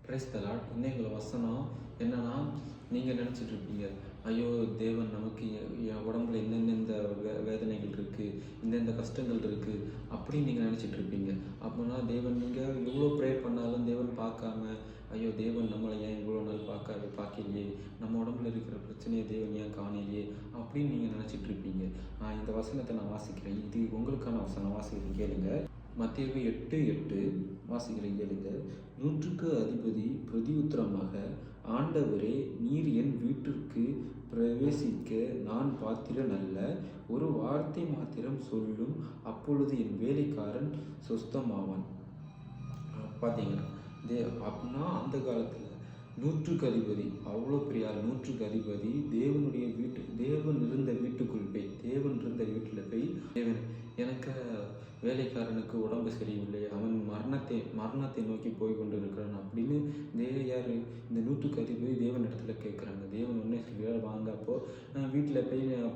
Praise the Lord. இன்னைக்கு வசனம் என்னன்னா, நீங்கள் நினச்சிட்டு இருப்பீங்க, ஐயோ தேவன் நமக்கு என் உடம்புல என்னென்ன வேதனைகள் இருக்குது, இந்தந்த கஷ்டங்கள் இருக்குது அப்படின்னு நீங்கள் நினச்சிட்டு இருப்பீங்க. அப்படின்னா தேவன் நீங்கள் எவ்வளோ ப்ரேயர் பண்ணாலும் தேவன் பார்க்காம, ஐயோ தேவன் நம்மளை ஏன் இவ்வளோ நாள் பார்க்கலையே, நம்ம உடம்புல இருக்கிற பிரச்சனையை தேவன் ஏன் காணலையே அப்படின்னு நீங்கள் நினச்சிட்டு இருப்பீங்க. இந்த வசனத்தை நான் வாசிக்கிறேன். இது உங்களுக்கான வசனம். வாசிக்கிறேன், கேளுங்க. மத்தேயு 8:8 வாசிக்கிறேன், கேளுங்க. 100க்கு அதிபதி பிரதியுத்தரமாக, ஆண்டவரே, நீர் என் வீட்டிற்கு பிரவேசிக்க நான் பாத்திரன் அல்ல. ஒரு வார்த்தை மாத்திரம் சொல்லும், அப்பொழுது என் வேலைக்காரன் சுஸ்தமாவான். பார்த்தீங்கன்னா அப்படின்னா அந்த காலத்தில் 100க்கு அதிபதி, அவ்வளோ பெரிய ஆள், 100க்கு அதிபதி தேவனுடைய தேவன் இருந்த வீட்டுக்குள் போய், தேவன் இருந்த வீட்டில் போய், தேவன் எனக்கு வேலைக்காரனுக்கு உடம்பு சரியில்லை, அவன் மரணத்தை நோக்கி போய் கொண்டு இருக்கிறான் அப்படின்னு யார் இந்த 100க்கு அதிபதி தேவன் இடத்துல கேட்குறாங்க. தேவன் ஒன்றே சொல்கிறார், வாங்க அப்போது வீட்டில்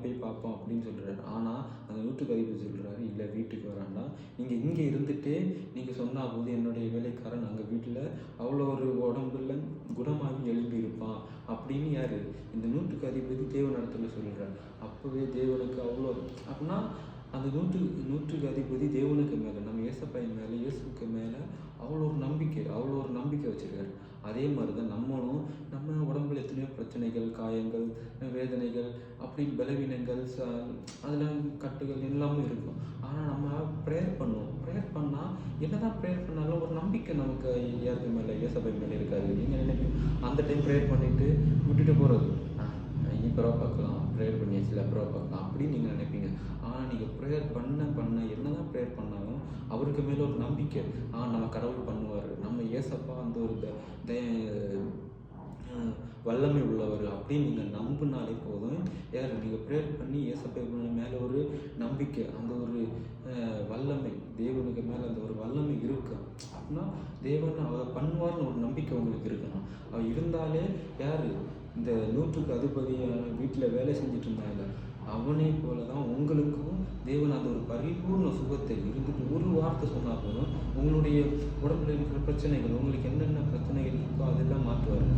போய் பார்ப்போம் அப்படின்னு சொல்கிறாரு. ஆனால் அந்த 100க்கு அதிபதி சொல்கிறாரு, இல்லை வீட்டுக்கு வராண்டா, நீங்கள் இங்கே இருந்துகிட்டே நீங்கள் சொன்னால் போது என்னுடைய வேலைக்காரன் அங்கே வீட்டில் அவ்வளோ ஒரு உடம்புல குணமாகி எழுப்பி இருப்பான் அப்படின்னு யார் இந்த 100க்கு அதிபதி தேவன் இடத்துல சொல்கிறார். அப்போவே தேவனுக்கு அவ்வளோ அப்படின்னா அந்த 100க்கு அதிபதி தேவனுக்கு மேலே, நம்ம ஏசப்பையன் மேலே, இயேசுக்கு மேலே அவ்வளோ ஒரு நம்பிக்கை வச்சுருக்காரு. அதே மாதிரி தான் நம்மளும் நம்ம உடம்புல எத்தனையோ பிரச்சனைகள், காயங்கள், வேதனைகள், அப்படி பலவீனங்கள், அதில் கட்டுகள் எல்லாமே இருக்கும். ஆனால் நம்ம ப்ரேயர் பண்ணுவோம். ப்ரேயர் பண்ணால் என்ன தான் ப்ரேயர் பண்ணாலும் ஒரு நம்பிக்கை நமக்கு யாருக்கு மேலே, ஏசப்பை மேலே இருக்காது. நீங்கள் நினைப்பீங்க அந்த டைம் ப்ரேயர் பண்ணிவிட்டு விட்டுட்டு போகிறது, அப்புறம் பார்க்கலாம், ப்ரேயர் பண்ணியாச்சு அப்புறம் பார்க்கலாம் அப்படின்னு நீங்கள் நினைப்பீங்க. ஆனால் நீங்கள் ப்ரேயர் பண்ண என்ன தான் ப்ரேயர் பண்ணாலும் அவருக்கு மேலே ஒரு நம்பிக்கை, நம்ம கடவுள் பண்ணுவார், நம்ம ஏசப்பா அந்த ஒரு வல்லமை உள்ளவர் அப்படின்னு நீங்கள் நம்பினாலே போதும். நீங்கள் ப்ரேயர் பண்ணி ஏசப்பா மேலே ஒரு நம்பிக்கை, அந்த ஒரு வல்லமை, தேவனுக்கு மேலே அந்த ஒரு வல்லமை இருக்கு அப்படின்னா தேவன் அவர் பண்ணுவார்னு ஒரு நம்பிக்கை உங்களுக்கு இருக்கணும். அவர் இருந்தாலே யார் இந்த 100க்கு அதிபதியான வீட்டில் வேலை செஞ்சுட்டு இருந்தாங்க, அவனே போல தான் உங்களுக்கும் தேவன் அந்த ஒரு பரிபூர்ண சுகத்தை இருந்துட்டு ஒரு வார்த்தை சொன்னால் போதும், உங்களுடைய உடம்புல இருக்கிற பிரச்சனைகள், உங்களுக்கு என்னென்ன பிரச்சனைகள் இருக்கோ அதெல்லாம் மாற்றுவார்.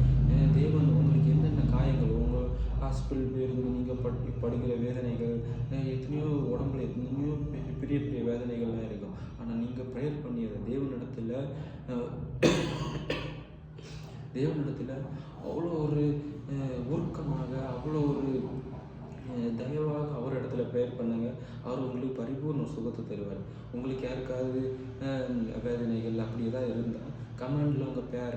தேவன் உங்களுக்கு என்னென்ன காயங்கள், உங்கள் ஹாஸ்பிட்டல் போயிருந்து நீங்கள் படுகிற வேதனைகள், எத்தனையோ உடம்புல எத்தனையோ பெரிய பெரிய வேதனைகள்லாம் இருக்கும். ஆனால் நீங்கள் ப்ரேயர் பண்ணியதை தேவனிடத்தில் அவ்வளோ ஒரு உருக்கமாக, அவ்வளோ ஒரு தயவாக அவர் இடத்துல ப்ரேயர் பண்ணுங்க. அவர் உங்களுக்கு பரிபூர்ண சுகத்தை தருவார். உங்களுக்கு யாருக்காவது வேதனைகள் அப்படி ஏதாவது இருந்தால் கமெண்டில் உங்கள் பேர்